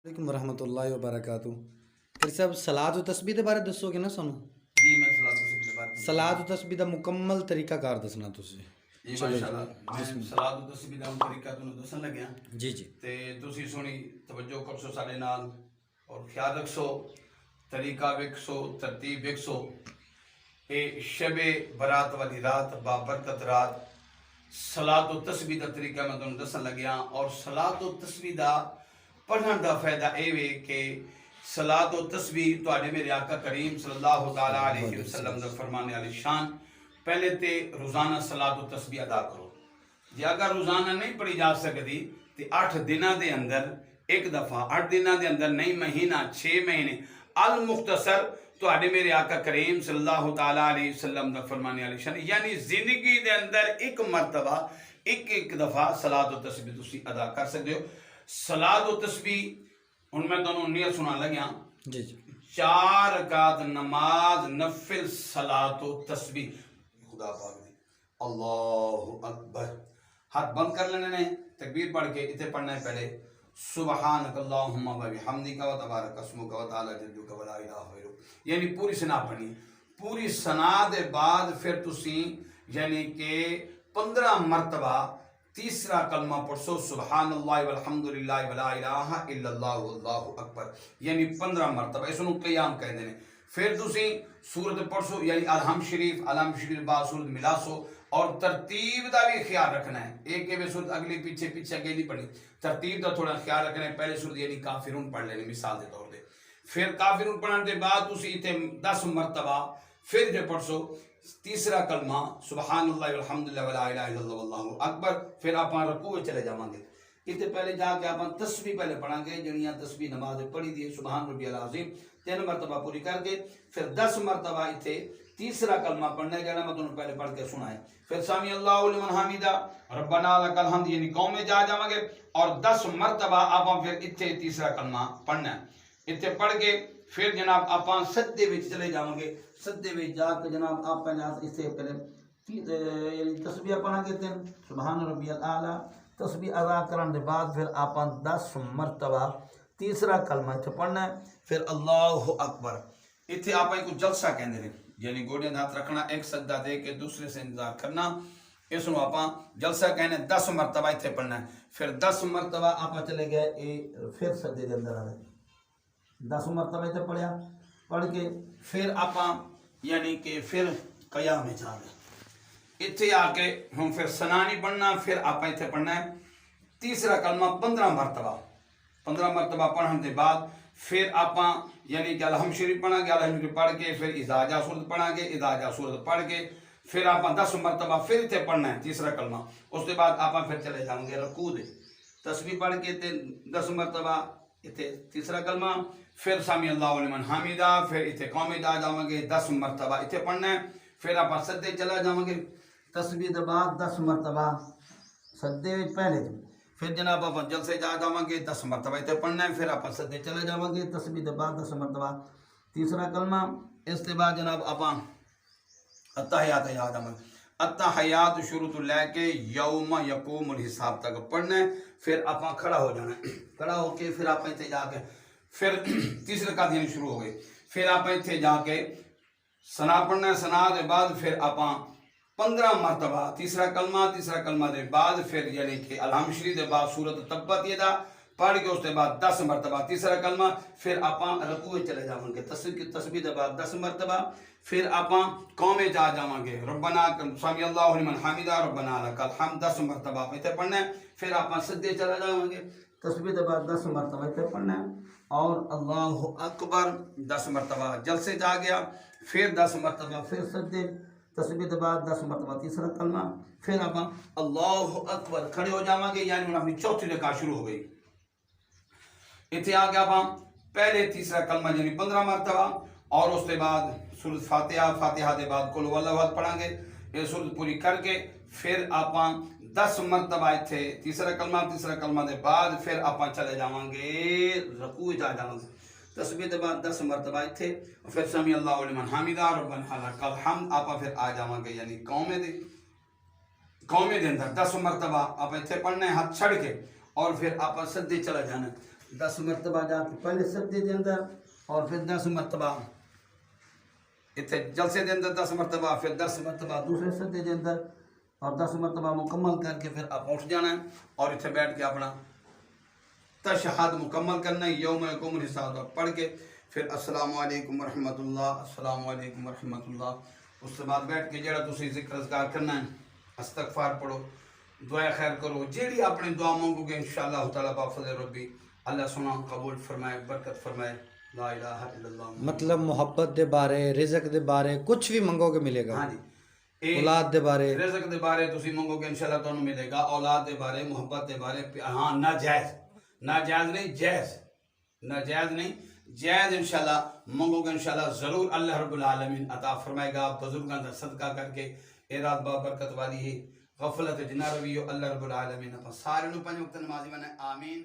علیکم ورحمۃ اللہ وبرکاتہ۔ پھر صاحب سلاد و تسبیح دے بارے دسو گے نا سانو؟ جی میں سلاد و تسبیح دے بارے سلاد و تسبیح دا مکمل طریقہ کار دسنا تسی۔ جی چلو ماشاءاللہ میں سلاد و تسبیح دا طریقہ تانوں دسن لگیا جی جی تے تسی سونی توجہ کرسو سارے نال اور خیال رکھسو، طریقہ ویکسو، ترتیب ویکسو۔ اے شب برات والی رات، بابرکت رات، سلاد و تسبیح دا طریقہ میں تانوں دسن لگیا۔ اور سلاد و تسبیح دا پڑھن دا فائدہ اے وے کہ سلاد و تسبیح تواڈے میرے آقا کریم صلی اللہ تعالیٰ علیہ وسلم دا فرمانے علی شان۔ پہلے تے روزانہ سلاد و تسبیح ادا کرو، جے اگر روزانہ نہیں پڑھی جا سکتی تے 8 دنوں دے اندر ایک دفعہ، 8 دنوں دے اندر نہیں مہینہ 6 مہینے المختصر تواڈے میرے آقا کریم صلی اللہ تعالیٰ علیہ وسلم دا فرمانے علی شان، یعنی زندگی دے اندر ایک مرتبہ ایک دفعہ سلاد و تسبیح تسی ادا کر سکتے ہو۔ سلاد و تسبیح ان میں دونوں نیت سنا لگیا، جی جی 4 رکعت نماز نفل سلاد و تسبیح خدا پاک نے اللہ اکبر ہاتھ بند کر لینے نے، تکبیر پڑھ کے اتنے پڑھنا ہے پہلے سبحانک اللہم و بحمدک و تبارک اسمک و تعالی جدک و لا الہ غیرک، یعنی پوری سنا پڑھنی۔ پوری سنا دے بعد پھر تسی یعنی کہ 15 مرتبہ تیسرا کلمہ پڑھسو سبحان اللہ والحمدللہ ولا الہ الا اللہ واللہ اکبر، یعنی 15 مرتبہ اس نوں قیام کہندے نے۔ پھر تسی سورت پڑھسو یعنی الحمد شریف بعد سورت ملاسو، اور ترتیب دا بھی خیال رکھنا ہے، ایک کے سورت اگلی پیچھے اگلی نہیں پڑھنی، ترتیب دا تھوڑا خیال رکھنا ہے۔ پہلے سورت یعنی کافرون پڑھ لینی مثال دے طور دے، پھر کافرون پڑھنے دے بعد تسی ایتھے 10 مرتبہ پھر جو پڑھسو تیسرا کلمہ سبحان اللہ والحمدللہ ولا الہ الا اللہ واللہ اکبر، پھر آپ رکوع چلے جاؤں گے۔ اتنے پہلے جا کے آپ تسبیح پہلے پڑھیں گے، جنیاں تسبیح نماز پڑھی دی سبحان ربی العظیم 3 مرتبہ پوری کر کے پھر 10 مرتبہ اتنے تیسرا کلمہ پڑھنے گا، میں تمہیں پہلے پڑھ کے سنائے، پھر سامی اللہ لمن حمیدہ ربنا لک الحمد یعنی قوم میں جا جاؤں گے، اور 10 مرتبہ آپ پھر اتنے تیسرا کلمہ پڑھنا ہے۔ اتنے پڑھ کے پھر جناب آپ سجدے وچ چلے جاؤں گے، سجدے وچ جا کے جناب آپ پہلے اس سے پہلے یعنی تسبیح پڑھیں گے 3 سبحان ربی الاعلیٰ، تسبیح ادا کرنے کے بعد پھر آپ 10 مرتبہ تیسرا کلمہ اتنے پڑھنا ہے، پھر اللہ اکبر۔ اتنے آپ کو جلسہ کہتے ہیں، یعنی گوڑے ہاتھ رکھنا، ایک سجدہ دے کے دوسرے سے انتظار کرنا، اس کو آپ جلسہ کہنے 10 مرتبہ اتنے پڑھنا ہے۔ پھر 10 مرتبہ آپ چلے گئے پھر سجدے کے اندر آ گئے، 10 مرتبہ اتنے پڑھیا، پڑھ کے پھر آپ یعنی کہ پھر قیام میں جا گئے، اتنے آ کے ہم پھر سنا نہیں پڑھنا، پھر آپ اتنے پڑھنا ہے تیسرا کلمہ 15 مرتبہ، 15 مرتبہ پڑھنے کے بعد پھر آپ یعنی کہ الحمد شریف پڑھیں گے، الحمد شریف پڑھ کے پھر اذا جاء سورت پڑھیں گے، اذا جاء سورت پڑھ کے پھر آپ 10 مرتبہ پھر اتنے پڑھنا ہے تیسرا کلمہ، اس کے بعد آپ پھر چلے جاؤں گے رکوع دے، تسبیح پڑھ کے 10 مرتبہ اتنے تیسرا کلمہ، پھر سامی اللہ لمن حمیدہ، پھر اتنے قوم میں جا جاؤں گے 10 مرتبہ اتنے پڑھنا ہے، پھر آپ سجدے چلا جاؤں گے، تسبیح دے بعد 10 مرتبہ سجدے پہلے، پھر جناب آپ جلسے جا جاؤں گے 10 مرتبہ اتنے پڑھنا ہے، پھر آپ سجدے چلے جاؤں گے، تسبیح دے بعد 10 مرتبہ تیسرا کلمہ، اس کے بعد جناب آپ التحیات یاد آمد، التحیات شروع تو لے کے یوم یقوم الحساب تک پڑھنا ہے، پھر آپ کھڑا ہو جانا ہے، کھڑا ہو کے پھر آپ اتنے جا کے پھر تیسرے رکعت یعنی شروع ہو گئی، پھر آپ اتنے جا کے سنا پڑھنا ہے، سنا دے بعد پھر آپ 15 مرتبہ تیسرا کلمہ دے بعد پھر یعنی کہ الحمد شریف دے بعد سورت تبت یدا پڑھ کے اس کے بعد 10 مرتبہ تیسرا کلمہ، پھر آپ رکوع چلے جاؤں گے، تسبیح دے بعد 10 مرتبہ، پھر آپ قوم میں جا جاؤں گے ربنا سمی اللہ لمن حمیدہ ربنا لک الحمد 10 مرتبہ آپ اتنے پڑھنا ہے، پھر آپ سجدے چلا جاؤں گے، تسبیح دے بعد 10 مرتبہ اتنے پڑھنا ہے، اور اللہ اکبر 10 مرتبہ جلسے جا گیا، پھر 10 مرتبہ پھر سجدے، تسبیح دے بعد 10 مرتبہ تیسرا کلمہ، پھر آپ اللہ اکبر کھڑے ہو جاؤں گے، یعنی اپنی چوتھی رکعت شروع ہو گئی۔ اتنے آ کے آپ پہلے تیسرا کلمہ یعنی 15 مرتبہ، اور اس کے بعد سورۃ فاتحہ دے بعد قل هو اللہ احد پڑھیں گے، یہ سورت پوری کر کے پھر آپ 10 مرتبہ اتنے تیسرا کلمہ دے بعد پھر آپ چلے جاؤں گے رکوع جا جاؤں گے، تسبیح دے بعد 10 مرتبہ اتنے، پھر سمی اللہ لمن حمیدہ ربنا لک الحمد آپ پھر آ جاؤں گے یعنی قوم دے اندر 10 مرتبہ آپ اتنے پڑھنا ہے ہاتھ چھڑ کے، اور پھر آپ سجدے چلا جانا ہے، 10 مرتبہ جا کے پہلے سجدے دے اندر اور پھر 10 مرتبہ اتنے جلسے دے اندر 10 مرتبہ، پھر 10 مرتبہ دوسرے سجدے دے اندر اور 10 مرتبہ مکمل کر کے پھر آپ اٹھ جانا ہے اور اتنے بیٹھ کے اپنا تشہد مکمل کرنا ہے، یوم یقوم الحساب پڑھ کے پھر السلام علیکم ورحمۃ اللہ، السلام علیکم ورحمۃ اللہ۔ اس کے بعد بیٹھ کے جڑا تسی ذکر اذکار کرنا ہے، استغفار پڑھو، دعا خیر کرو، جیڑی اپنی دعا مانگو گے انشاءاللہ تعالیٰ بفضل ربی اللہ سنا قبول فرمائے، برکت فرمائے۔ لا الہ الا اللہ۔ مطلب محبت دے بارے، رزق دے بارے کچھ بھی منگو گے ملے گا؟ ہاں جی، اولاد دے بارے، رزق دے بارے تسی منگو گے انشاءاللہ تانوں ملے گا، اولاد دے بارے، محبت دے بارے، ہاں ناجائز، ناجائز نہیں جائز، ناجائز نہیں جائز انشاءاللہ منگو گے انشاءاللہ ضرور اللہ رب العالمین عطا فرمائے گا۔ بزرگاں دا صدقہ کر کے اے رات با برکت والی ہے، غفلت جنا رویو اللہ رب العالمین اپا سارے نو 5 وقت نمازی میں آمین۔